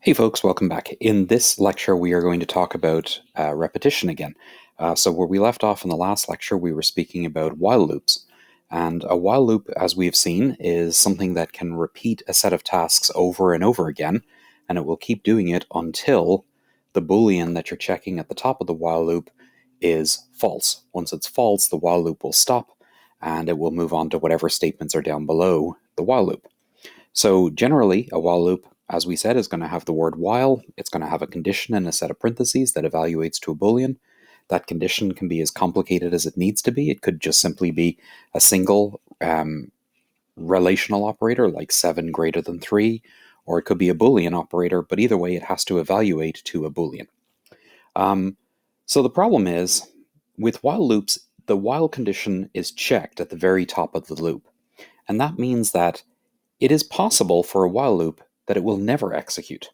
Hey folks, welcome back. In this lecture, we are going to talk about repetition again. So where we left off in the last lecture, we were speaking about while loops. And a while loop, as we've seen, is something that can repeat a set of tasks over and over again, and it will keep doing it until the Boolean that you're checking at the top of the while loop is false. Once it's false, the while loop will stop, and it will move on to whatever statements are down below the while loop. So generally, a while loop, as we said, is going to have the word while. It's going to have a condition and a set of parentheses that evaluates to a Boolean. That condition can be as complicated as it needs to be. It could just simply be a single relational operator like 7 greater than 3, or it could be a Boolean operator, but either way, it has to evaluate to a Boolean. So the problem is, with while loops, the while condition is checked at the very top of the loop. And that means that it is possible for a while loop that it will never execute.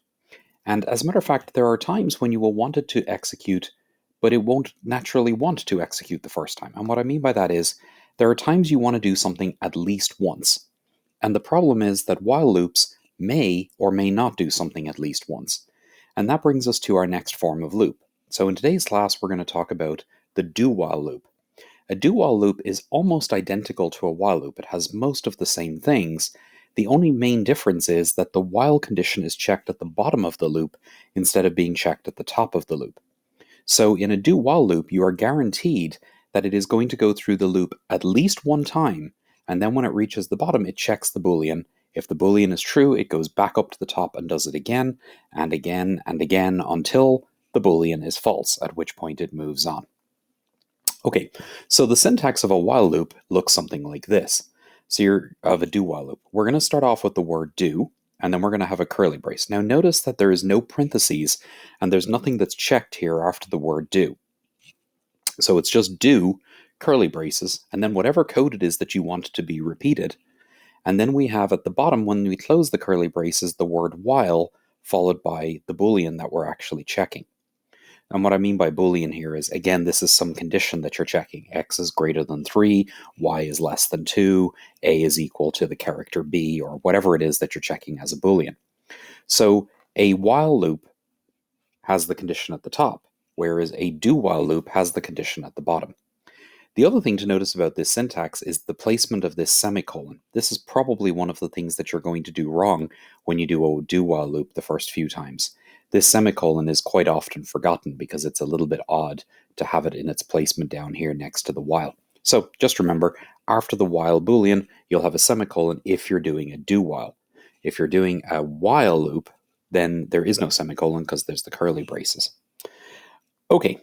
And as a matter of fact, there are times when you will want it to execute, but it won't naturally want to execute the first time. And what I mean by that is, there are times you want to do something at least once. And the problem is that while loops may or may not do something at least once. And that brings us to our next form of loop. So in today's class, we're going to talk about the do-while loop. A do-while loop is almost identical to a while loop. It has most of the same things. The only main difference is that the while condition is checked at the bottom of the loop instead of being checked at the top of the loop. So in a do-while loop, you are guaranteed that it is going to go through the loop at least one time, and then when it reaches the bottom, it checks the Boolean. If the Boolean is true, it goes back up to the top and does it again, and again, and again, until the Boolean is false, at which point it moves on. Okay, so the syntax of a while loop looks something like this. So you're of a do-while loop. We're going to start off with the word do, and then we're going to have a curly brace. Now notice that there is no parentheses, and there's nothing that's checked here after the word do. So it's just do, curly braces, and then whatever code it is that you want to be repeated. And then we have at the bottom, when we close the curly braces, the word while, followed by the Boolean that we're actually checking. And what I mean by Boolean here is, again, this is some condition that you're checking. X is greater than 3, Y is less than 2, A is equal to the character B, or whatever it is that you're checking as a Boolean. So a while loop has the condition at the top, whereas a do-while loop has the condition at the bottom. The other thing to notice about this syntax is the placement of this semicolon. This is probably one of the things that you're going to do wrong when you do a do-while loop the first few times. This semicolon is quite often forgotten because it's a little bit odd to have it in its placement down here next to the while. So just remember, after the while Boolean, you'll have a semicolon if you're doing a do-while. If you're doing a while loop, then there is no semicolon because there's the curly braces. Okay,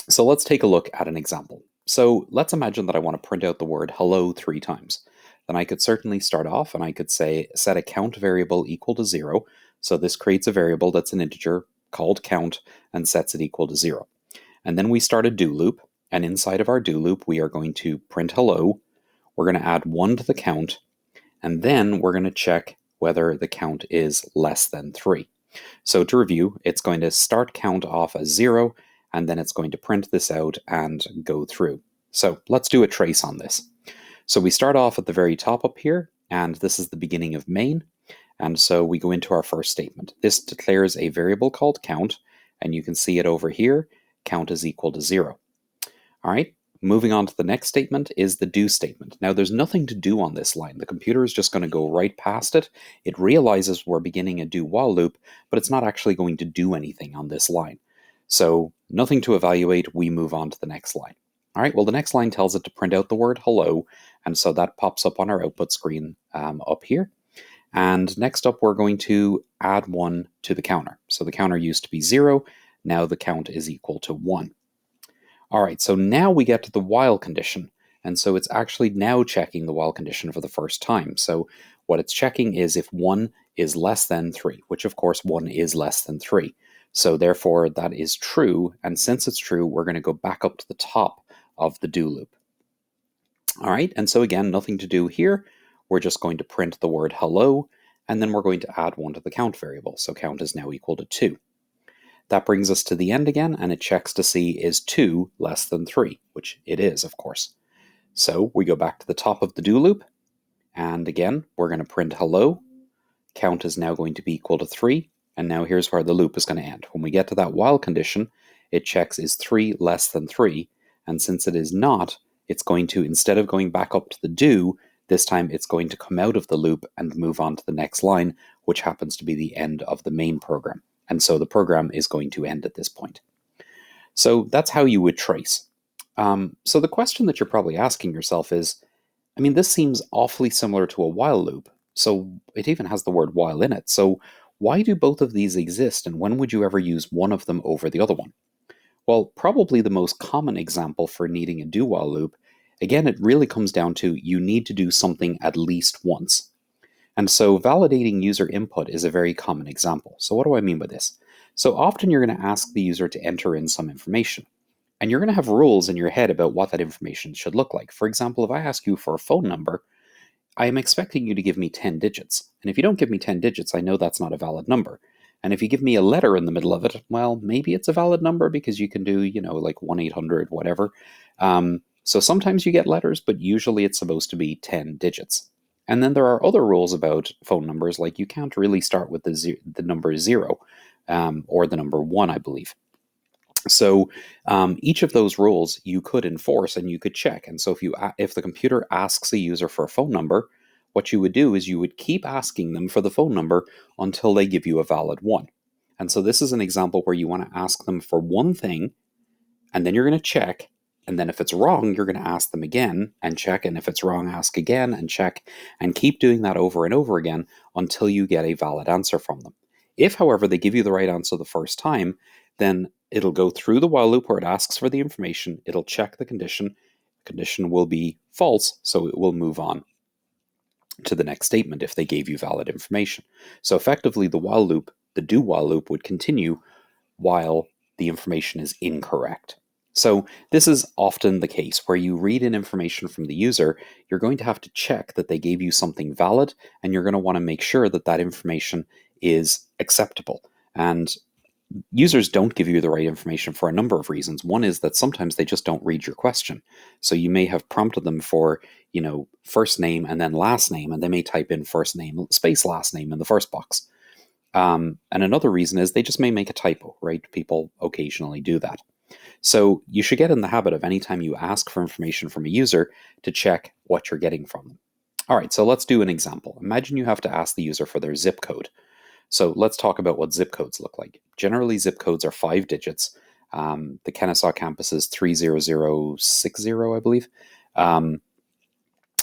so let's take a look at an example. So let's imagine that I want to print out the word hello 3 times. Then I could certainly start off and I could say set a count variable equal to 0. So this creates a variable that's an integer called count and sets it equal to 0. And then we start a do loop, and inside of our do loop we are going to print hello. We're going to add 1 to the count, and then we're going to check whether the count is less than 3. So to review, it's going to start count off as 0, and then it's going to print this out and go through. So let's do a trace on this. So we start off at the very top up here, and this is the beginning of main. And so we go into our first statement. This declares a variable called count, and you can see it over here. Count is equal to 0. All right, moving on to the next statement is the do statement. Now there's nothing to do on this line. The computer is just going to go right past it. It realizes we're beginning a do while loop, but it's not actually going to do anything on this line. So nothing to evaluate, we move on to the next line. All right, well, the next line tells it to print out the word hello, and so that pops up on our output screen up here. And next up, we're going to add 1 to the counter. So the counter used to be 0, now the count is equal to 1. All right, so now we get to the while condition, and so it's actually now checking the while condition for the first time. So what it's checking is if 1 is less than 3, which of course 1 is less than 3. So therefore that is true, and since it's true, we're going to go back up to the top of the do loop. All right, and so again, nothing to do here. We're just going to print the word hello, and then we're going to add 1 to the count variable. So count is now equal to 2. That brings us to the end again, and it checks to see is 2 less than 3, which it is, of course. So we go back to the top of the do loop, and again, we're going to print hello. Count is now going to be equal to 3, And now here's where the loop is going to end. When we get to that while condition, it checks is 3 less than 3. And since it is not, it's going to, instead of going back up to the do, this time it's going to come out of the loop and move on to the next line, which happens to be the end of the main program. And so the program is going to end at this point. So that's how you would trace. So the question that you're probably asking yourself is, I mean, this seems awfully similar to a while loop. So it even has the word while in it. So why do both of these exist, and when would you ever use one of them over the other one? Well, probably the most common example for needing a do-while loop, again, it really comes down to you need to do something at least once. And so validating user input is a very common example. So what do I mean by this? So often you're going to ask the user to enter in some information. And you're going to have rules in your head about what that information should look like. For example, if I ask you for a phone number, I am expecting you to give me 10 digits. And if you don't give me 10 digits, I know that's not a valid number. And if you give me a letter in the middle of it, well, maybe it's a valid number because you can do, like 1-800, whatever. So sometimes you get letters, but usually it's supposed to be 10 digits. And then there are other rules about phone numbers, like you can't really start with the number 0 or the number 1, I believe. So each of those rules you could enforce and you could check. And so if the computer asks a user for a phone number, what you would do is you would keep asking them for the phone number until they give you a valid one. And so this is an example where you want to ask them for one thing, and then you're going to check. And then if it's wrong, you're going to ask them again and check. And if it's wrong, ask again and check, and keep doing that over and over again until you get a valid answer from them. If, however, they give you the right answer the first time, then it'll go through the while loop where it asks for the information. It'll check the condition. The condition will be false, so it will move on to the next statement if they gave you valid information. So effectively, the while loop, the do while loop, would continue while the information is incorrect. So this is often the case where you read in information from the user, you're going to have to check that they gave you something valid, and you're going to want to make sure that that information is acceptable. And users don't give you the right information for a number of reasons. One is that sometimes they just don't read your question. So you may have prompted them for, first name and then last name, and they may type in first name space last name in the first box. And another reason is they just may make a typo, right? People occasionally do that. So you should get in the habit of anytime you ask for information from a user to check what you're getting from them. All right, so let's do an example. Imagine you have to ask the user for their zip code. So let's talk about what zip codes look like. Generally, zip codes are 5 digits. The Kennesaw campus is 30060, I believe.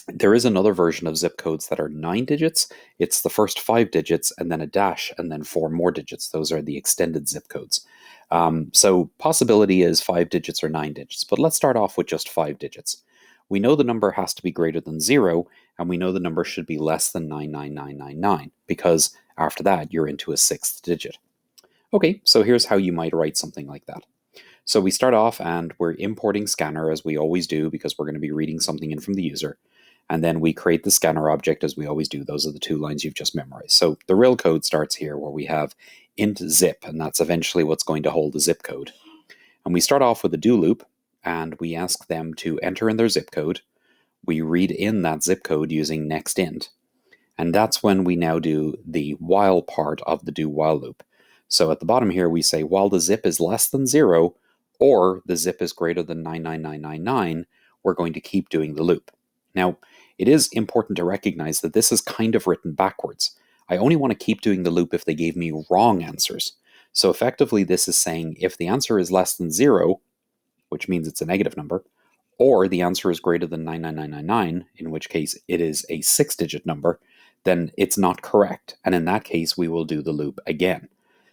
There is another version of zip codes that are 9 digits. It's the first 5 digits and then a dash and then 4 more digits. Those are the extended zip codes. So possibility is 5 digits or 9 digits, but let's start off with just 5 digits. We know the number has to be greater than 0, and we know the number should be less than 99999, because after that, you're into a 6th digit. Okay, so here's how you might write something like that. So we start off and we're importing scanner, as we always do, because we're going to be reading something in from the user. And then we create the scanner object, as we always do. Those are the 2 lines you've just memorized. So the real code starts here, where we have int zip, and that's eventually what's going to hold the zip code. And we start off with a do loop, and we ask them to enter in their zip code. We read in that zip code using next int. And that's when we now do the while part of the do while loop. So at the bottom here, we say while the zip is less than 0, or the zip is greater than 99999, we're going to keep doing the loop. Now, it is important to recognize that this is kind of written backwards. I only want to keep doing the loop if they gave me wrong answers. So effectively, this is saying if the answer is less than 0, which means it's a negative number, or the answer is greater than 99999, in which case it is a 6-digit number, then it's not correct. And in that case, we will do the loop again.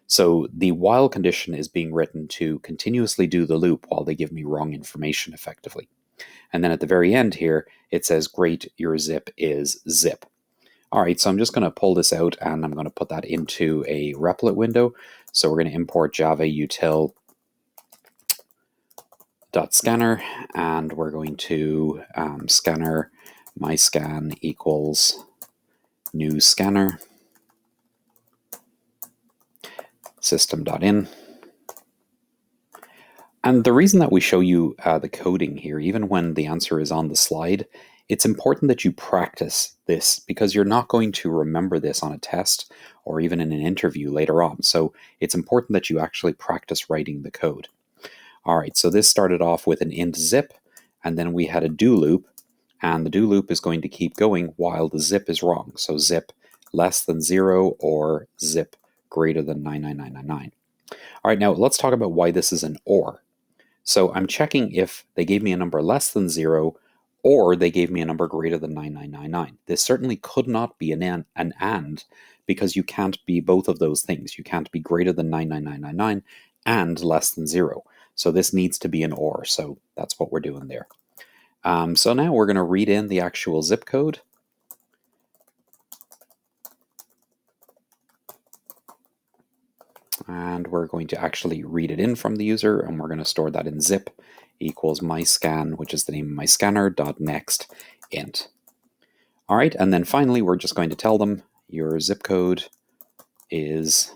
So the while condition is being written to continuously do the loop while they give me wrong information effectively. And then at the very end here, it says, great, your zip is zip. All right, so I'm just going to pull this out and I'm going to put that into a Replit window. So we're going to import Java util.scanner, and we're going to scanner myscan equals new scanner system.in. And the reason that we show you the coding here, even when the answer is on the slide, it's important that you practice this because you're not going to remember this on a test or even in an interview later on. So it's important that you actually practice writing the code. All right, so this started off with an int zip, and then we had a do loop, and the do loop is going to keep going while the zip is wrong. So zip less than 0 or zip greater than 99999. All right, now let's talk about why this is an OR. So I'm checking if they gave me a number less than 0 or they gave me a number greater than 9999. This certainly could not be an AND because you can't be both of those things. You can't be greater than 99999 and less than 0. So this needs to be an OR. So that's what we're doing there. So now we're going to read in the actual zip code. And we're going to actually read it in from the user, and we're going to store that in zip equals myscan, which is the name of my scanner, .next int. All right, and then finally, we're just going to tell them your zip code is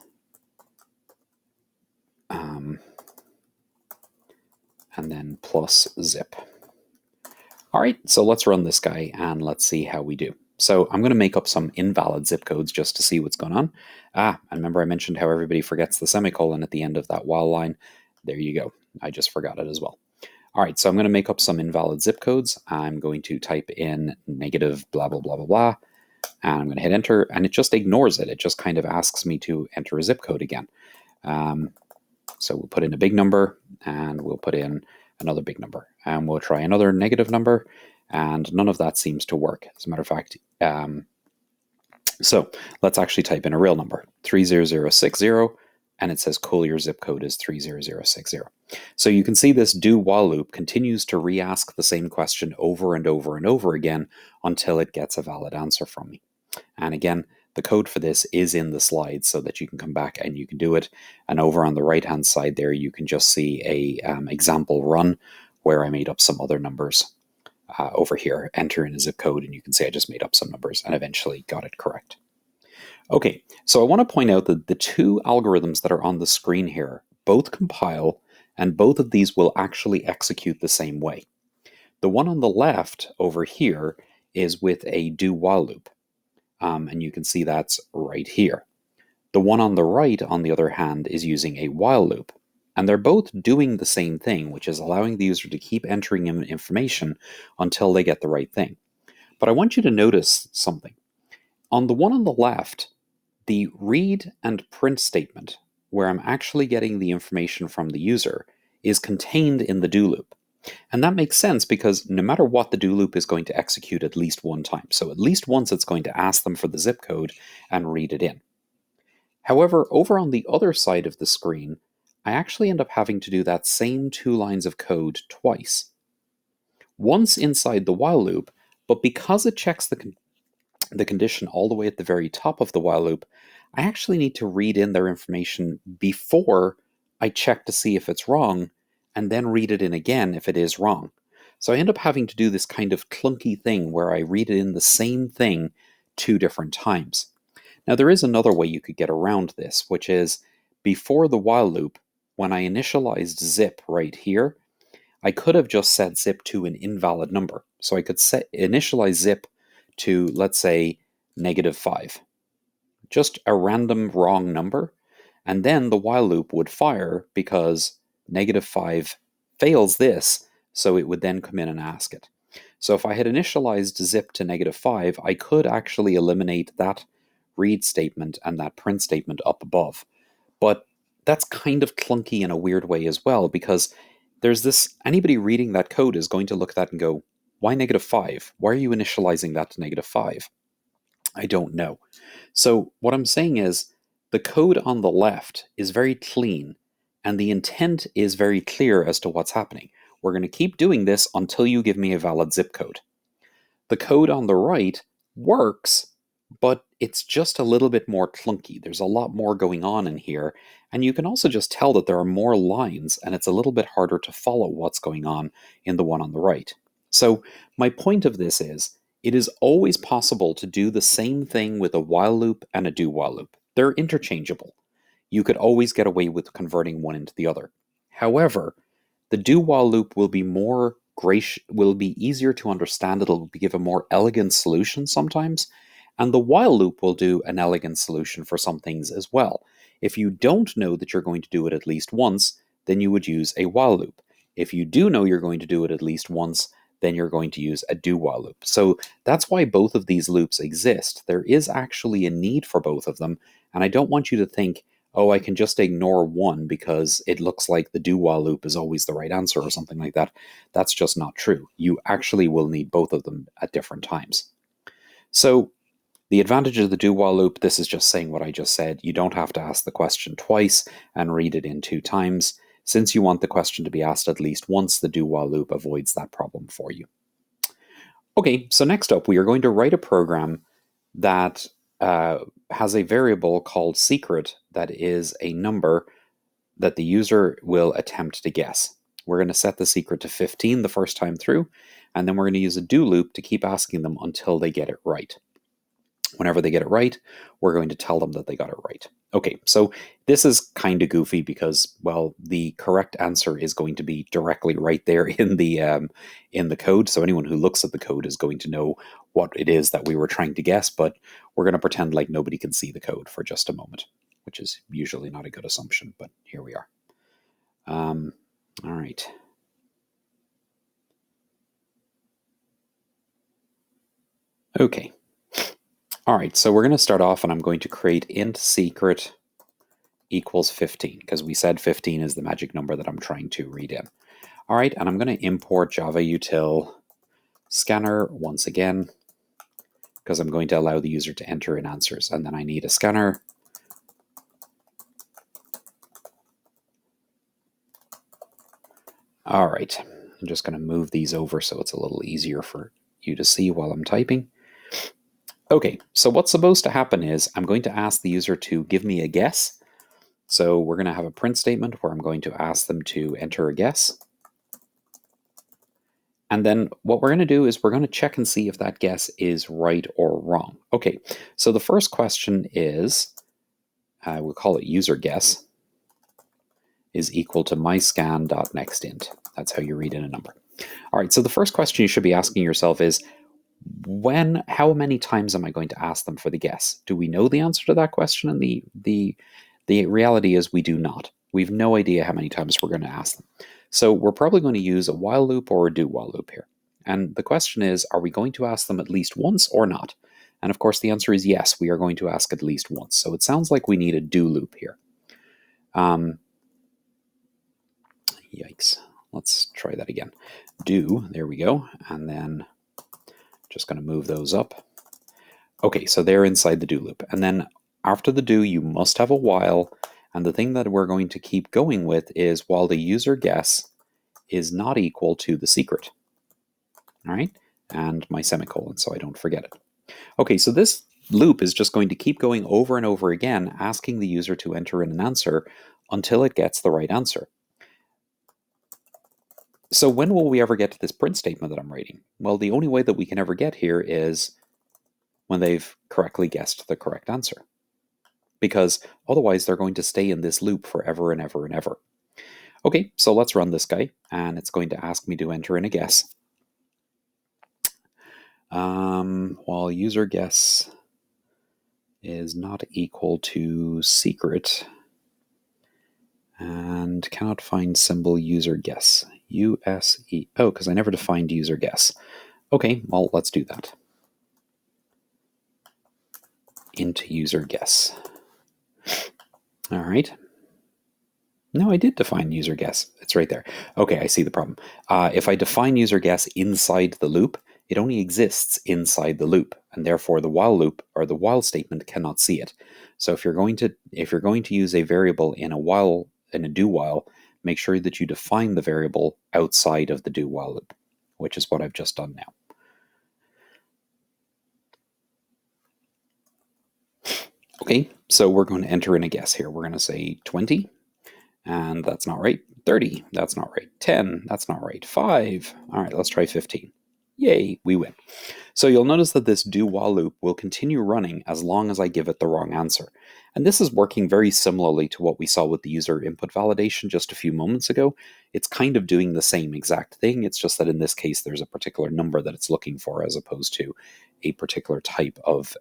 and then plus zip. All right, so let's run this guy and let's see how we do. So I'm going to make up some invalid zip codes just to see what's going on. And remember I mentioned how everybody forgets the semicolon at the end of that while line. There you go. I just forgot it as well. All right, so I'm going to make up some invalid zip codes. I'm going to type in negative blah, blah, blah, blah, blah. And I'm going to hit enter, and it just ignores it. It just kind of asks me to enter a zip code again. So we'll put in a big number, and we'll put in another big number. And we'll try another negative number, and none of that seems to work. As a matter of fact, so let's actually type in a real number, 30060, and it says cool, your zip code is 30060. So you can see this do while loop continues to re-ask the same question over and over and over again until it gets a valid answer from me. And again, the code for this is in the slides so that you can come back and you can do it. And over on the right-hand side there, you can just see a example run where I made up some other numbers over here, enter in a zip code, and you can see I just made up some numbers and eventually got it correct. Okay, so I want to point out that the two algorithms that are on the screen here both compile, and both of these will actually execute the same way. The one on the left over here is with a do while loop. And you can see that's right here. The one on the right, on the other hand, is using a while loop. And they're both doing the same thing, which is allowing the user to keep entering in information until they get the right thing. But I want you to notice something. On the one on the left, the read and print statement, where I'm actually getting the information from the user, is contained in the do loop. And that makes sense because no matter what, the do loop is going to execute at least one time. So at least once it's going to ask them for the zip code and read it in. However, over on the other side of the screen, I actually end up having to do that same 2 lines of code twice. Once inside the while loop, but because it checks the condition all the way at the very top of the while loop, I actually need to read in their information before I check to see if it's wrong, and then read it in again if it is wrong. So I end up having to do this kind of clunky thing where I read it in the same thing 2 different times. Now there is another way you could get around this, which is before the while loop, when I initialized zip right here, I could have just set zip to an invalid number. So I could initialize zip to, let's say, -5. Just a random wrong number, and then the while loop would fire because -5 fails this, so it would then come in and ask it. So if I had initialized zip to -5, I could actually eliminate that read statement and that print statement up above. But that's kind of clunky in a weird way as well, because there's this, anybody reading that code is going to look at that and go, why -5? Why are you initializing that to -5? I don't know. So what I'm saying is the code on the left is very clean and the intent is very clear as to what's happening. We're going to keep doing this until you give me a valid zip code. The code on the right works, but it's just a little bit more clunky. There's a lot more going on in here, and you can also just tell that there are more lines and it's a little bit harder to follow what's going on in the one on the right. So my point of this is, it is always possible to do the same thing with a while loop and a do while loop. They're interchangeable. You could always get away with converting one into the other. However, the do while loop will be more easier to understand. It'll give a more elegant solution sometimes. And the while loop will do an elegant solution for some things as well. If you don't know that you're going to do it at least once, then you would use a while loop. If you do know you're going to do it at least once, then you're going to use a do while loop. So that's why both of these loops exist. There is actually a need for both of them, and I don't want you to think, oh, I can just ignore one because it looks like the do while loop is always the right answer or something like that. That's just not true. You actually will need both of them at different times. So the advantage of the do while loop, this is just saying what I just said. You don't have to ask the question twice and read it in 2 times. Since you want the question to be asked at least once, the do while loop avoids that problem for you. Okay, so next up, we are going to write a program that has a variable called secret that is a number that the user will attempt to guess. We're going to set the secret to 15 the first time through, and then we're going to use a do loop to keep asking them until they get it right. Whenever they get it right, we're going to tell them that they got it right. Okay, so this is kind of goofy because, well, the correct answer is going to be directly right there in the code. So anyone who looks at the code is going to know what it is that we were trying to guess, but we're going to pretend like nobody can see the code for just a moment, which is usually not a good assumption, but here we are. All right. Okay. All right, so we're going to start off and I'm going to create int secret equals 15 because we said 15 is the magic number that I'm trying to read in. All right, and I'm going to import Java util scanner once again because I'm going to allow the user to enter in answers, and then I need a scanner. All right, I'm just going to move these over so it's a little easier for you to see while I'm typing. Okay, so what's supposed to happen is I'm going to ask the user to give me a guess. So we're going to have a print statement where I'm going to ask them to enter a guess. And then what we're going to do is we're going to check and see if that guess is right or wrong. Okay, so the first question is, we'll call it user guess, is equal to myscan.nextInt. That's how you read in a number. All right, so the first question you should be asking yourself is, how many times am I going to ask them for the guess? Do we know the answer to that question? And the reality is we do not. We have no idea how many times we're going to ask them. So we're probably going to use a while loop or a do while loop here. And the question is, are we going to ask them at least once or not? And of course, the answer is yes, we are going to ask at least once. So it sounds like we need a do loop here. Yikes. Let's try that again. Do, there we go. And then just going to move those up. Okay, so they're inside the do loop. And then after the do, you must have a while. And the thing that we're going to keep going with is while the user guess is not equal to the secret. All right, and my semicolon, so I don't forget it. Okay, so this loop is just going to keep going over and over again, asking the user to enter in an answer until it gets the right answer. So when will we ever get to this print statement that I'm writing? Well, the only way that we can ever get here is when they've correctly guessed the correct answer. Because otherwise they're going to stay in this loop forever and ever and ever. Okay, so let's run this guy, and it's going to ask me to enter in a guess. While user guess is not equal to secret, and cannot find symbol user guess. USE. Oh, because I never defined user guess. Okay, well, let's do that. Int user guess. All right. No, I did define user guess. It's right there. Okay, I see the problem. If I define user guess inside the loop, it only exists inside the loop, and therefore the while loop or the while statement cannot see it. So if you're going to use a variable in a do while, make sure that you define the variable outside of the do while loop, which is what I've just done now. Okay, so we're going to enter in a guess here. We're going to say 20, and that's not right. 30, that's not right. 10, that's not right. 5, all right, let's try 15. Yay, we win. So you'll notice that this do while loop will continue running as long as I give it the wrong answer. And this is working very similarly to what we saw with the user input validation just a few moments ago. It's kind of doing the same exact thing. It's just that in this case, there's a particular number that it's looking for as opposed to a particular type of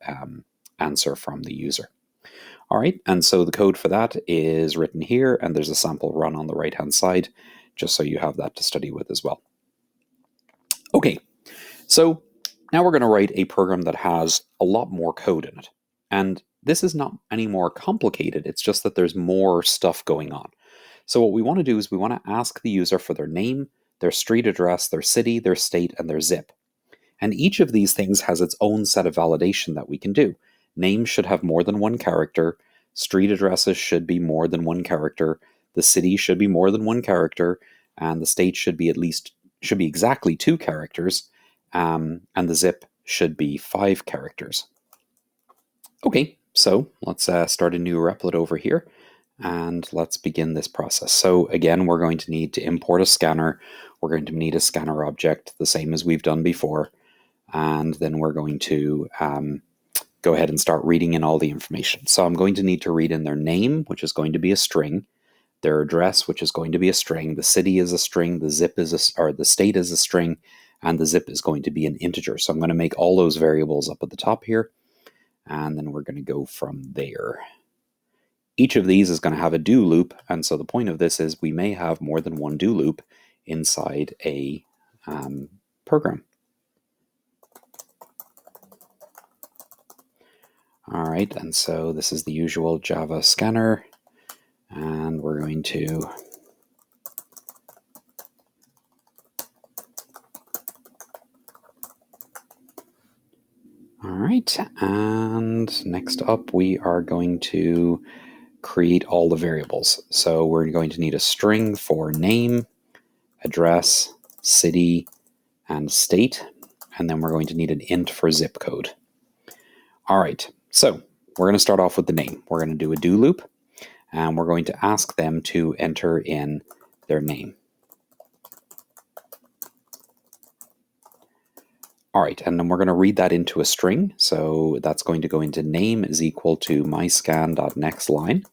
answer from the user. All right, and so the code for that is written here, and there's a sample run on the right-hand side, just so you have that to study with as well. Okay, so now we're going to write a program that has a lot more code in it. And this is not any more complicated, it's just that there's more stuff going on. So what we want to do is we want to ask the user for their name, their street address, their city, their state, and their zip. And each of these things has its own set of validation that we can do. Names should have more than one character, street addresses should be more than one character, the city should be more than one character, and the state should be exactly 2 characters, and the zip should be 5 characters. Okay, so let's start a new replit over here, and let's begin this process. So again, we're going to need to import a scanner. We're going to need a scanner object, the same as we've done before, and then we're going to go ahead and start reading in all the information. So I'm going to need to read in their name, which is going to be a string, their address, which is going to be a string, the city is a string, the zip is the state is a string, and the zip is going to be an integer. So I'm going to make all those variables up at the top here, and then we're going to go from there. Each of these is going to have a do loop, and so the point of this is we may have more than one do loop inside a program. All right, and so this is the usual Java scanner, and we're going to all right, and next up we are going to create all the variables. So we're going to need a string for name, address, city, and state, and then we're going to need an int for zip code. All right, so we're going to start off with the name. We're going to do a do loop, and we're going to ask them to enter in their name. All right, and then we're going to read that into a string. So that's going to go into name is equal to myscan.nextLine.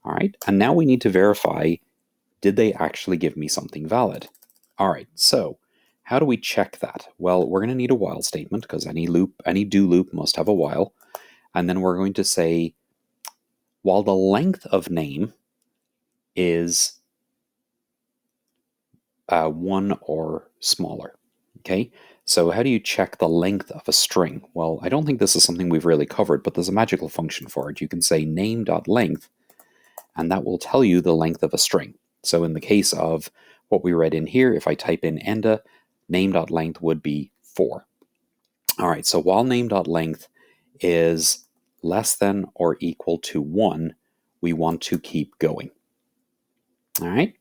All right, and now we need to verify, did they actually give me something valid? All right, so how do we check that? Well, we're going to need a while statement because any do loop must have a while. And then we're going to say, while the length of name is 1 or smaller. Okay, so how do you check the length of a string? Well, I don't think this is something we've really covered, but there's a magical function for it. You can say name.length, and that will tell you the length of a string. So in the case of what we read in here, if I type in enda, name.length would be 4. All right, so while name.length is less than or equal to 1, we want to keep going. All right,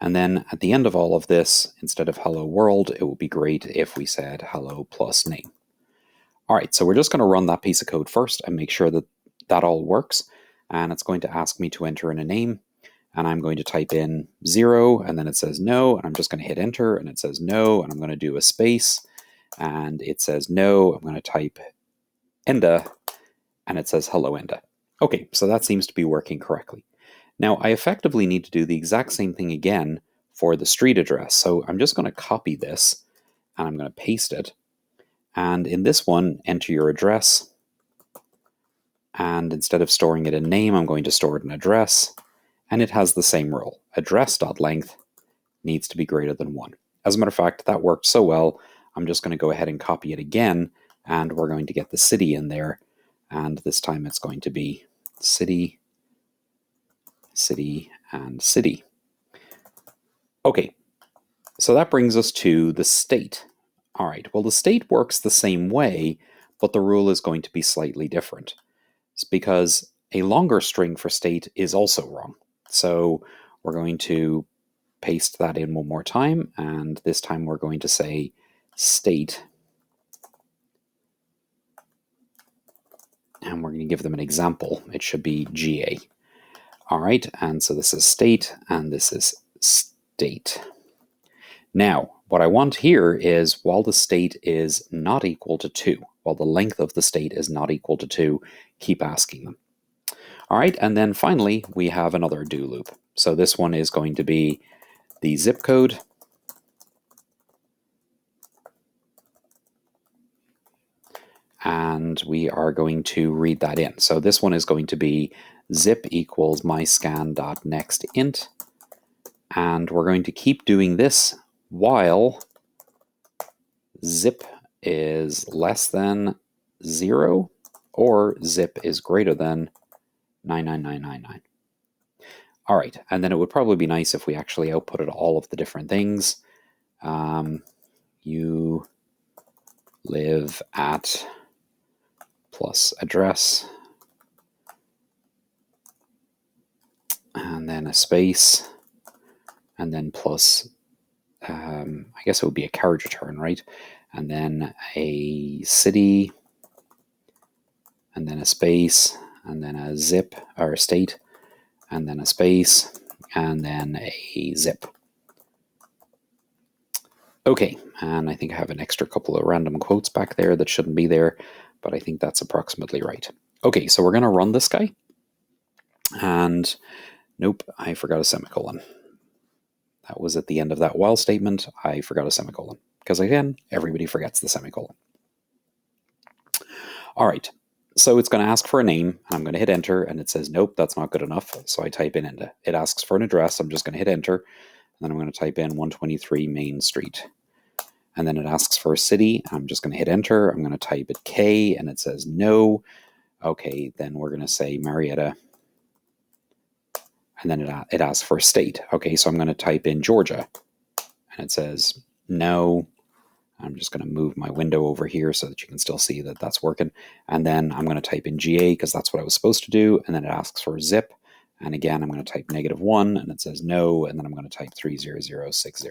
and then at the end of all of this, instead of hello world, it would be great if we said hello plus name. All right, so we're just going to run that piece of code first and make sure that that all works. And it's going to ask me to enter in a name. And I'm going to type in 0, and then it says no. And I'm just going to hit enter, and it says no. And I'm going to do a space, and it says no. I'm going to type enda, and it says hello enda. Okay, so that seems to be working correctly. Now, I effectively need to do the exact same thing again for the street address. So I'm just going to copy this, and I'm going to paste it. And in this one, enter your address. And instead of storing it in name, I'm going to store it in address. And it has the same rule. Address.length needs to be greater than 1. As a matter of fact, that worked so well, I'm just going to go ahead and copy it again, and we're going to get the city in there. And this time it's going to be city, city, and city. Okay, so that brings us to the state. All right, well, the state works the same way, but the rule is going to be slightly different. It's because a longer string for state is also wrong. So we're going to paste that in one more time, and this time we're going to say state, and we're going to give them an example. It should be GA. All right, and so this is state, and this is state. Now, what I want here is while the state is not equal to 2, while the length of the state is not equal to 2, keep asking them. All right, and then finally, we have another do loop. So this one is going to be the zip code. And we are going to read that in. So this one is going to be zip equals myscan.nextInt. And we're going to keep doing this while zip is less than 0 or zip is greater than 99999. All right, and then it would probably be nice if we actually outputted all of the different things. You live at plus address, and then a space, and then plus, I guess it would be a carriage return, right? And then a city, and then a space, and then a zip, or a state, and then a space, and then a zip. Okay, and I think I have an extra couple of random quotes back there that shouldn't be there, but I think that's approximately right. Okay, so we're going to run this guy. And nope, I forgot a semicolon. That was at the end of that while statement. I forgot a semicolon. Because again, everybody forgets the semicolon. All right, so it's going to ask for a name, and I'm going to hit enter, and it says, nope, that's not good enough. So I type in into it. Asks for an address. I'm just going to hit enter, and then I'm going to type in 123 Main Street. And then it asks for a city. I'm just going to hit enter. I'm going to type it K, and it says no. Okay, then we're going to say Marietta. And then it asks for a state. Okay, so I'm going to type in Georgia. And it says no. I'm just going to move my window over here so that you can still see that that's working. And then I'm going to type in GA because that's what I was supposed to do. And then it asks for a zip. And again, I'm going to type -1, and it says no. And then I'm going to type 30060.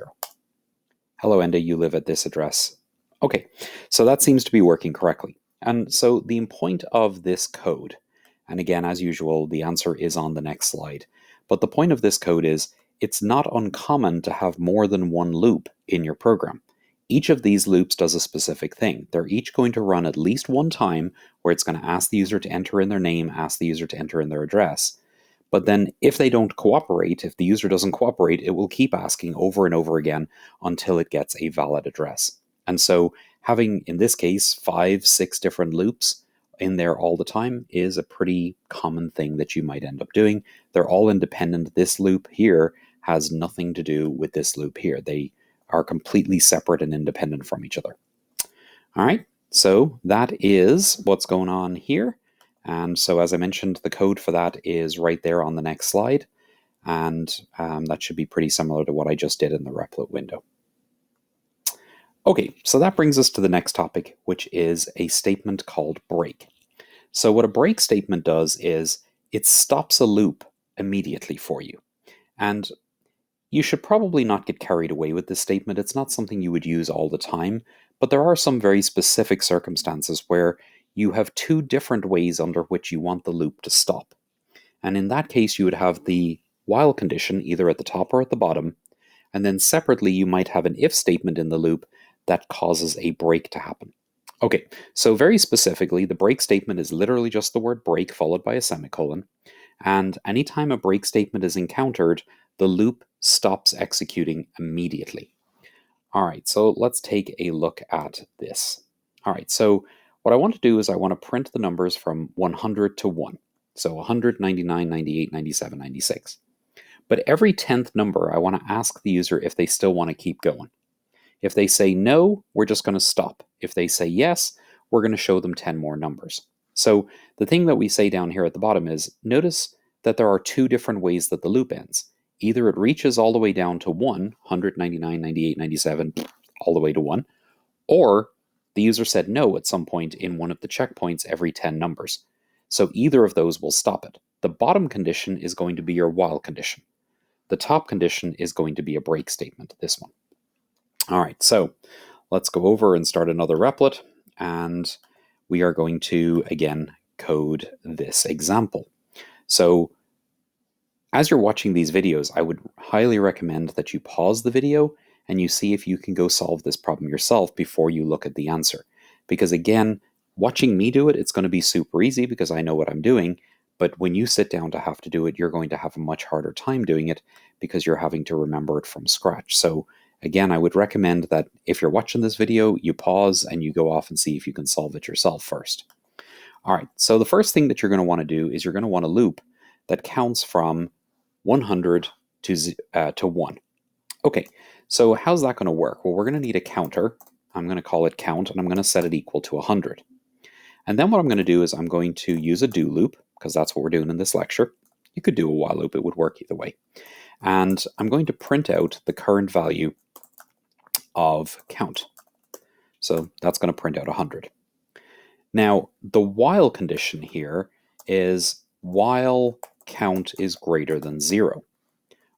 Hello, Enda, you live at this address. Okay, so that seems to be working correctly. And so the point of this code, and again, as usual, the answer is on the next slide, but the point of this code is it's not uncommon to have more than one loop in your program. Each of these loops does a specific thing. They're each going to run at least one time where it's going to ask the user to enter in their name, ask the user to enter in their address. But then if they don't cooperate, if the user doesn't cooperate, it will keep asking over and over again until it gets a valid address. And so having, in this case, 5, 6 different loops in there all the time is a pretty common thing that you might end up doing. They're all independent. This loop here has nothing to do with this loop here. They are completely separate and independent from each other. All right, so that is what's going on here. And so, as I mentioned, the code for that is right there on the next slide. And that should be pretty similar to what I just did in the Replit window. Okay, so that brings us to the next topic, which is a statement called break. So what a break statement does is it stops a loop immediately for you. And you should probably not get carried away with this statement. It's not something you would use all the time, but there are some very specific circumstances where you have 2 different ways under which you want the loop to stop. And in that case, you would have the while condition either at the top or at the bottom, and then separately you might have an if statement in the loop that causes a break to happen. Okay, so very specifically, the break statement is literally just the word break followed by a semicolon, and anytime a break statement is encountered, the loop stops executing immediately. All right, so let's take a look at this. All right, so what I want to do is I want to print the numbers from 100 to 1. So 100, 99, 98, 97, 96. But every 10th number, I want to ask the user if they still want to keep going. If they say no, we're just going to stop. If they say yes, we're going to show them 10 more numbers. So the thing that we say down here at the bottom is, notice that there are 2 different ways that the loop ends. Either it reaches all the way down to 1, 100, 99, 98, 97, all the way to 1, or the user said no at some point in one of the checkpoints every 10 numbers. So either of those will stop it. The bottom condition is going to be your while condition. The top condition is going to be a break statement, this one. All right, so let's go over and start another Replit, and we are going to, again, code this example. So as you're watching these videos, I would highly recommend that you pause the video and you see if you can go solve this problem yourself before you look at the answer. Because again, watching me do it, it's going to be super easy because I know what I'm doing, But when you sit down to have to do it, you're going to have a much harder time doing it because you're having to remember it from scratch. So again, I would recommend that if you're watching this video, you pause and you go off and see if you can solve it yourself first. All right, so the first thing that you're going to want to do is you're going to want a loop that counts from 100 to 1. Okay, so how's that going to work? Well, we're going to need a counter. I'm going to call it count, and I'm going to set it equal to 100. And then what I'm going to do is I'm going to use a do loop, because that's what we're doing in this lecture. You could do a while loop, it would work either way. And I'm going to print out the current value of count. So that's going to print out 100. Now, the while condition here is while count is greater than 0.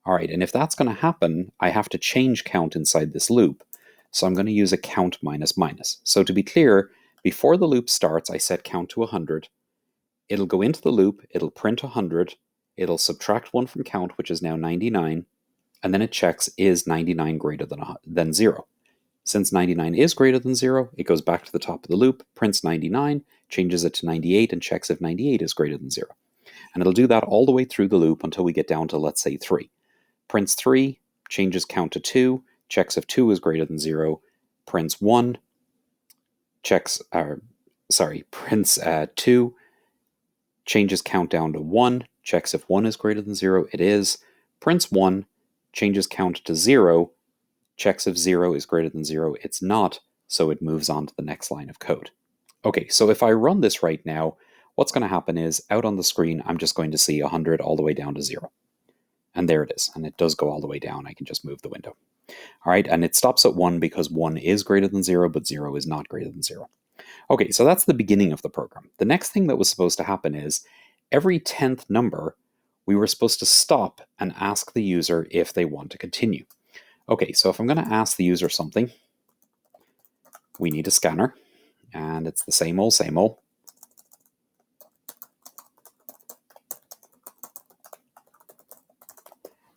All right, and if that's going to happen, I have to change count inside this loop. So I'm going to use a count minus minus. So to be clear, before the loop starts, I set count to 100. It'll go into the loop, it'll print 100, it'll subtract 1 from count, which is now 99, and then it checks, is 99 greater than 0? Since 99 is greater than 0, it goes back to the top of the loop, prints 99, changes it to 98, and checks if 98 is greater than 0. And it'll do that all the way through the loop until we get down to, let's say, 3. Prints 3, changes count to 2, checks if 2 is greater than 0, prints 1, prints 2, changes count down to 1, checks if 1 is greater than 0, it is, prints 1, changes count to 0, checks if 0 is greater than 0, it's not, so it moves on to the next line of code. Okay, so if I run this right now, what's going to happen is, out on the screen, I'm just going to see 100 all the way down to 0. And there it is, and it does go all the way down. I can just move the window. All right, and it stops at 1 because 1 is greater than 0, but 0 is not greater than 0. Okay, so that's the beginning of the program. The next thing that was supposed to happen is, every 10th number, we were supposed to stop and ask the user if they want to continue. Okay, so if I'm going to ask the user something, we need a scanner, and it's the same old, same old.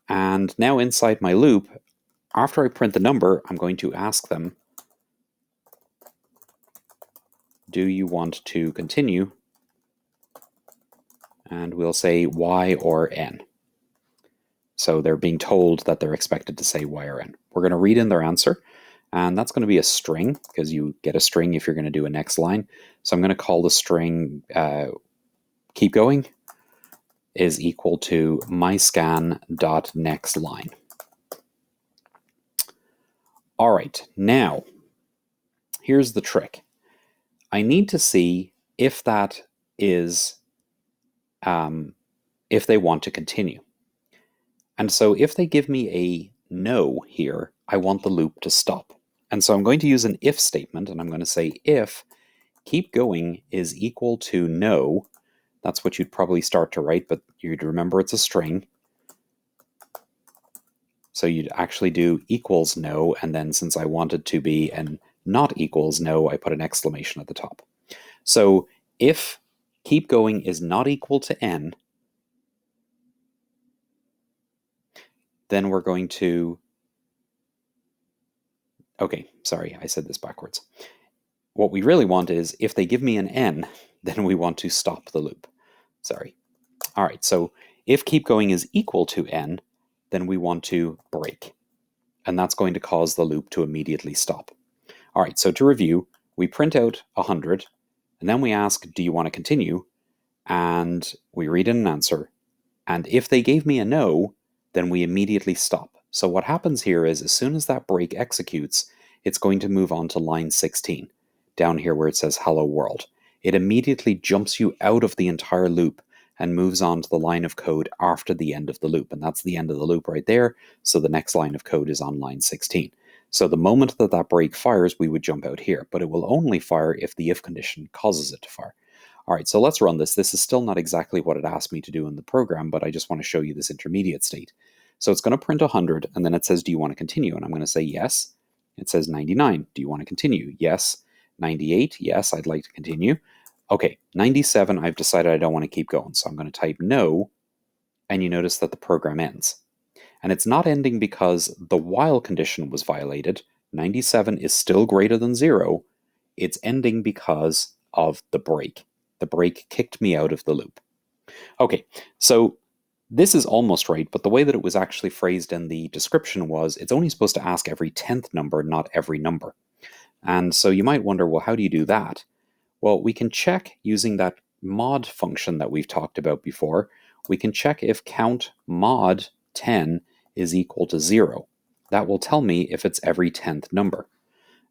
And now inside my loop, after I print the number, I'm going to ask them, do you want to continue? And we'll say Y or N. So they're being told that they're expected to say Y or N. We're going to read in their answer, and that's going to be a string, because you get a string if you're going to do a next line. So I'm going to call the string keep going is equal to myscan.nextLine. All right, now, here's the trick. I need to see if that is, if they want to continue. And so if they give me a no here, I want the loop to stop. And so I'm going to use an if statement, and I'm going to say if keep going is equal to no, that's what you'd probably start to write, but you'd remember it's a string. So you'd actually do equals no, and then since I wanted to be an not equals no, I put an exclamation at the top. So if keep going is not equal to n, then we're going to, okay, sorry, I said this backwards. What we really want is, if they give me an n, then we want to stop the loop. Sorry. All right, so if keep going is equal to n, then we want to break. And that's going to cause the loop to immediately stop. All right, so to review, we print out 100, and then we ask, do you want to continue? And we read in an answer. And if they gave me a no, then we immediately stop. So what happens here is, as soon as that break executes, it's going to move on to line 16, down here where it says hello world. It immediately jumps you out of the entire loop and moves on to the line of code after the end of the loop. And that's the end of the loop right there. So the next line of code is on line 16. So the moment that that break fires, we would jump out here, but it will only fire if the if condition causes it to fire. All right, so let's run this. This is still not exactly what it asked me to do in the program, but I just want to show you this intermediate state. So it's going to print 100, and then it says, do you want to continue? And I'm going to say yes. It says 99. Do you want to continue? Yes. 98. Yes, I'd like to continue. Okay, 97, I've decided I don't want to keep going, so I'm going to type no, and you notice that the program ends. And it's not ending because the while condition was violated. 97 is still greater than 0. It's ending because of the break. The break kicked me out of the loop. Okay, so this is almost right, but the way that it was actually phrased in the description was it's only supposed to ask every 10th number, not every number. And so you might wonder, well, how do you do that? Well, we can check using that mod function that we've talked about before. We can check if count mod 10 is equal to 0. That will tell me if it's every 10th number.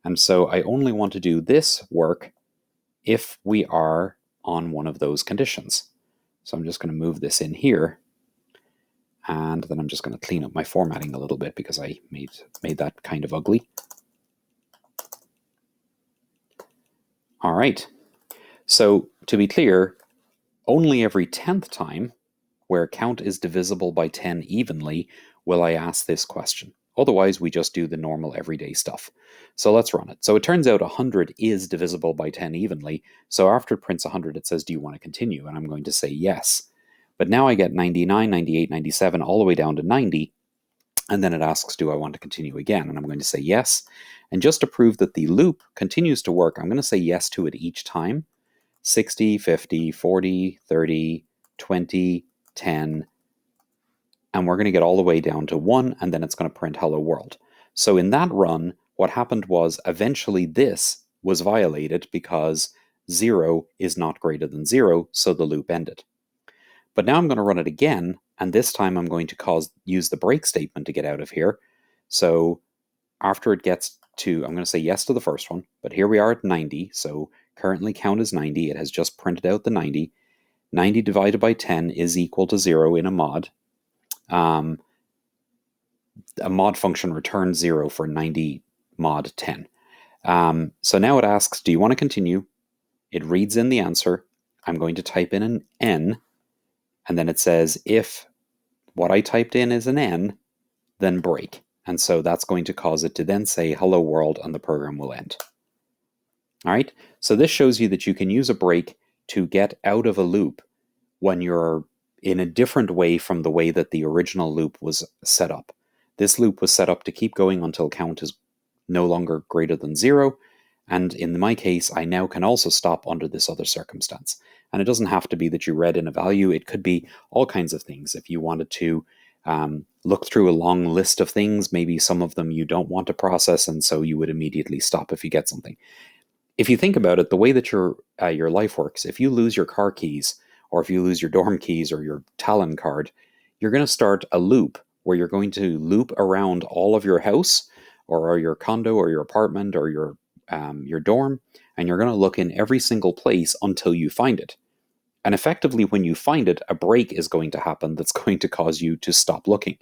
And so I only want to do this work if we are on one of those conditions. So I'm just going to move this in here. And then I'm just going to clean up my formatting a little bit because I made that kind of ugly. All right. So to be clear, only every 10th time where count is divisible by 10 evenly will I ask this question. Otherwise, we just do the normal everyday stuff. So let's run it. So it turns out 100 is divisible by 10 evenly. So after it prints 100, it says, do you want to continue? And I'm going to say yes. But now I get 99, 98, 97, all the way down to 90. And then it asks, do I want to continue again? And I'm going to say yes. And just to prove that the loop continues to work, I'm going to say yes to it each time. 60, 50, 40, 30, 20, 10, and we're going to get all the way down to 1, and then it's going to print hello world. So in that run, what happened was eventually this was violated because 0 is not greater than 0, so the loop ended. But now I'm going to run it again, and this time I'm going to use the break statement to get out of here. So after it gets to, I'm going to say yes to the first one, but here we are at 90, so currently count is 90. It has just printed out the 90. 90 divided by 10 is equal to 0 in a mod. A mod function returns 0 for 90 mod 10. So now it asks, do you want to continue? It reads in the answer. I'm going to type in an N, and then it says, if what I typed in is an N, then break. And so that's going to cause it to then say hello world, and the program will end. All right, so this shows you that you can use a break to get out of a loop when you're in a different way from the way that the original loop was set up. This loop was set up to keep going until count is no longer greater than 0. And in my case, I now can also stop under this other circumstance. And it doesn't have to be that you read in a value. It could be all kinds of things. If you wanted to look through a long list of things, maybe some of them you don't want to process, and so you would immediately stop if you get something. If you think about it, the way that your life works, if you lose your car keys, or if you lose your dorm keys or your Talon card, you're going to start a loop where you're going to loop around all of your house or your condo or your apartment or your dorm, and you're going to look in every single place until you find it. And effectively, when you find it, a break is going to happen that's going to cause you to stop looking.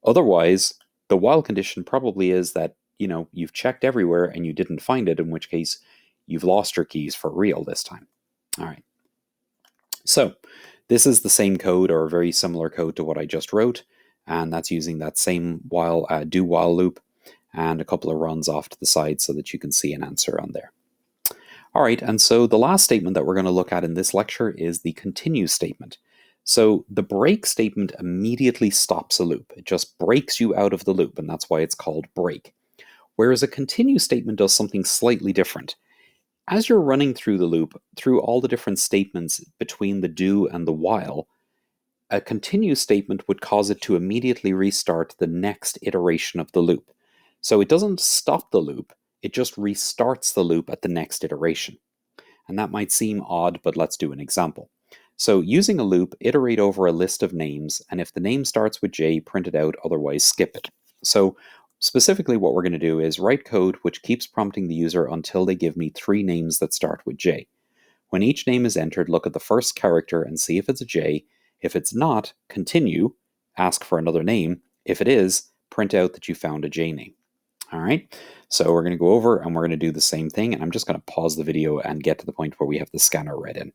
Otherwise, the while condition probably is that, you've checked everywhere and you didn't find it, in which case you've lost your keys for real this time. All right. So this is the same code, or a very similar code to what I just wrote, and that's using that same do while loop and a couple of runs off to the side so that you can see an answer on there. All right, and so the last statement that we're going to look at in this lecture is the continue statement. So the break statement immediately stops a loop. It just breaks you out of the loop, and that's why it's called break. Whereas a continue statement does something slightly different. As you're running through the loop, through all the different statements between the do and the while, a continue statement would cause it to immediately restart the next iteration of the loop. So it doesn't stop the loop, it just restarts the loop at the next iteration. And that might seem odd, but let's do an example. So using a loop, iterate over a list of names, and if the name starts with J, print it out, otherwise skip it. So specifically what we're going to do is write code which keeps prompting the user until they give me 3 names that start with J. When each name is entered, look at the first character and see if it's a J. If it's not, continue, ask for another name. If it is, print out that you found a J name. All right, so we're going to go over and we're going to do the same thing, and I'm just going to pause the video and get to the point where we have the scanner read in.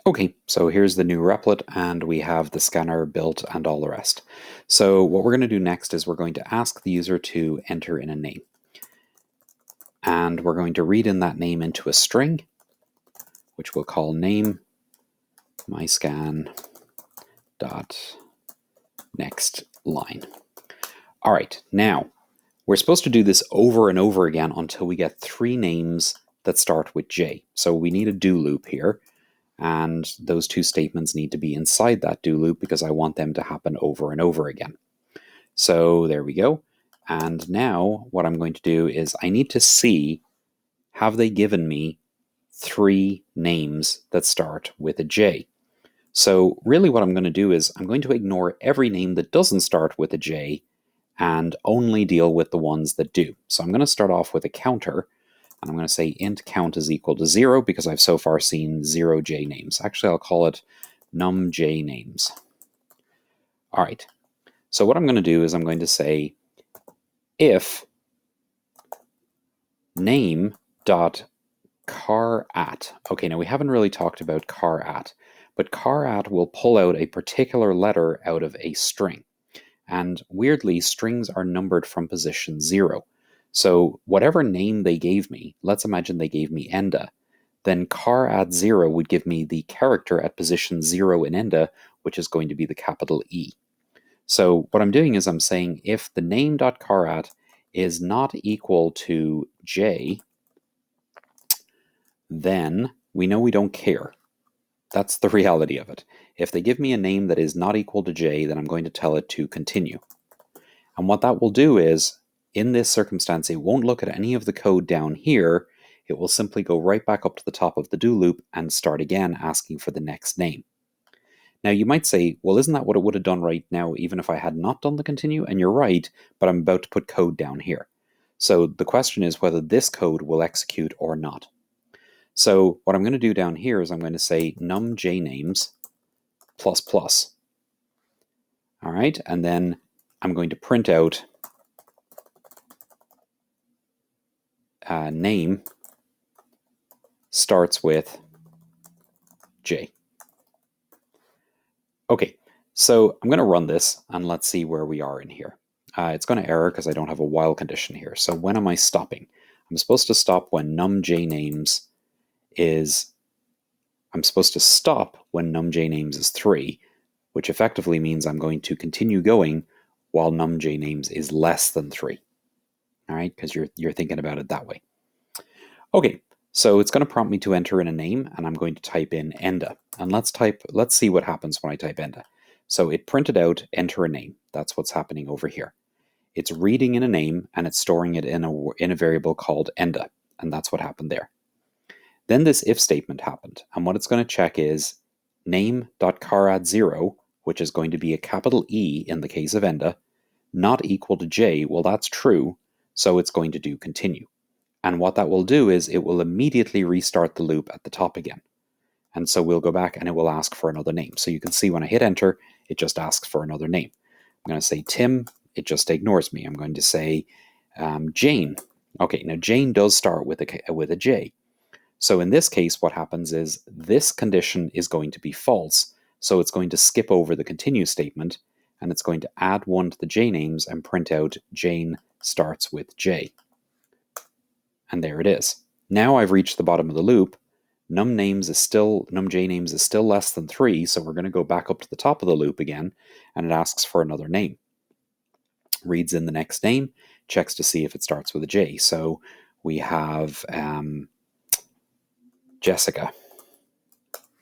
Okay, so here's the new replit, and we have the scanner built and all the rest. So what we're going to do next is we're going to ask the user to enter in a name. And we're going to read in that name into a string, which we'll call name myscan dot next line. All right, now we're supposed to do this over and over again until we get 3 names that start with J. So we need a do loop here. and those two statements need to be inside that do loop because I want them to happen over and over again. So there we go. And now what I'm going to do is I need to see, have they given me 3 names that start with a J? So really what I'm going to do is I'm going to ignore every name that doesn't start with a J and only deal with the ones that do. So I'm going to start off with a counter, and I'm going to say int count is equal to 0 because I've so far seen 0 J names. Actually, I'll call it num J names. All right. So what I'm going to do is I'm going to say if name dot car at. Okay, now we haven't really talked about car at, but car at will pull out a particular letter out of a string. And weirdly, strings are numbered from position 0. So whatever name they gave me, let's imagine they gave me Enda, then car at 0 would give me the character at position 0 in Enda, which is going to be the capital E. So what I'm doing is I'm saying if the name.carat is not equal to J, then we know we don't care. That's the reality of it. If they give me a name that is not equal to J, then I'm going to tell it to continue. And what that will do is, in this circumstance, it won't look at any of the code down here. It will simply go right back up to the top of the do loop and start again asking for the next name. Now you might say, well, isn't that what it would have done right now even if I had not done the continue? And you're right, but I'm about to put code down here. So the question is whether this code will execute or not. So what I'm going to do down here is I'm going to say num jnames plus plus. All right, and then I'm going to print out name starts with J. Okay, so I'm going to run this and let's see where we are in here. It's going to error because I don't have a while condition here. So when am I stopping? I'm supposed to stop when num jnames is, I'm supposed to stop when num jnames is 3, which effectively means I'm going to continue going while num jnames is less than 3. All right, because you're thinking about it that way. Okay, so it's going to prompt me to enter in a name, and I'm going to type in Enda. And let's see what happens when I type Enda. So it printed out enter a name. That's what's happening over here. It's reading in a name and it's storing it in a variable called Enda, and that's what happened there. Then this if statement happened, and what it's going to check is name.carat0, which is going to be a capital E in the case of Enda, not equal to J. Well, that's true, so it's going to do continue. And what that will do is it will immediately restart the loop at the top again. And so we'll go back and it will ask for another name. So you can see when I hit enter, it just asks for another name. I'm going to say Tim, it just ignores me. I'm going to say Jane. Okay, now Jane does start with a J. So in this case, what happens is this condition is going to be false. So it's going to skip over the continue statement and it's going to add 1 to the J names and print out Jane starts with J. And there it is. Now I've reached the bottom of the loop. Num jnames is still less than 3, so we're going to go back up to the top of the loop again, and it asks for another name. Reads in the next name, checks to see if it starts with a J. So we have Jessica.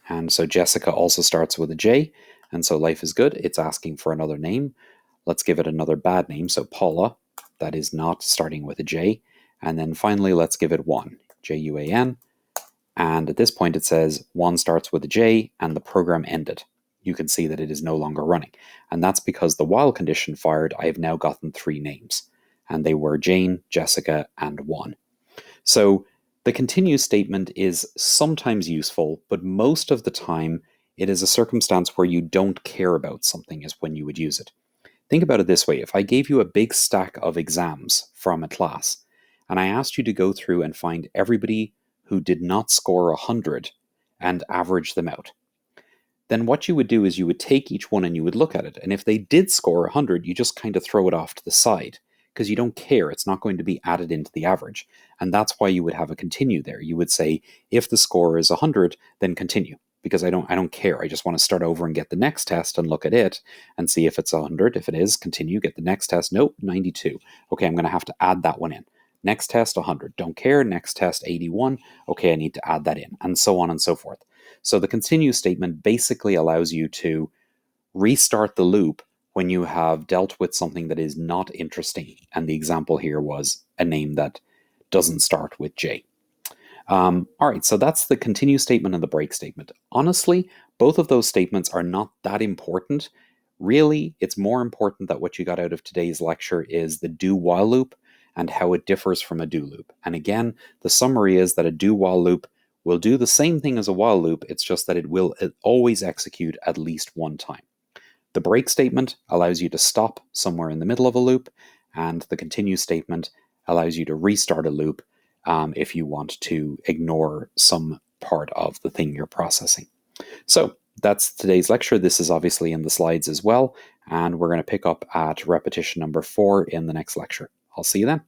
And so Jessica also starts with a J, and so life is good. It's asking for another name. Let's give it another bad name, so Paula. That is not starting with a J. And then finally, let's give it Juan, Juan. And at this point, it says Juan starts with a J and the program ended. You can see that it is no longer running. And that's because the while condition fired, I have now gotten 3 names. And they were Jane, Jessica, and Juan. So the continue statement is sometimes useful, but most of the time, it is a circumstance where you don't care about something is when you would use it. Think about it this way. If I gave you a big stack of exams from a class, and I asked you to go through and find everybody who did not score 100 and average them out, then what you would do is you would take each one and you would look at it. And if they did score 100, you just kind of throw it off to the side because you don't care. It's not going to be added into the average. And that's why you would have a continue there. You would say, if the score is 100, then continue. Because I don't care. I just want to start over and get the next test and look at it and see if it's 100. If it is, continue, get the next test. Nope, 92. Okay, I'm going to have to add that one in. Next test, 100. Don't care. Next test, 81. Okay, I need to add that in, and so on and so forth. So the continue statement basically allows you to restart the loop when you have dealt with something that is not interesting. And the example here was a name that doesn't start with J. All right, so that's the continue statement and the break statement. Honestly, both of those statements are not that important. Really, it's more important that what you got out of today's lecture is the do while loop and how it differs from a do loop. And again, the summary is that a do while loop will do the same thing as a while loop, it's just that it will always execute at least one time. The break statement allows you to stop somewhere in the middle of a loop, and the continue statement allows you to restart a loop if you want to ignore some part of the thing you're processing. So that's today's lecture. This is obviously in the slides as well, and we're going to pick up at repetition number 4 in the next lecture. I'll see you then.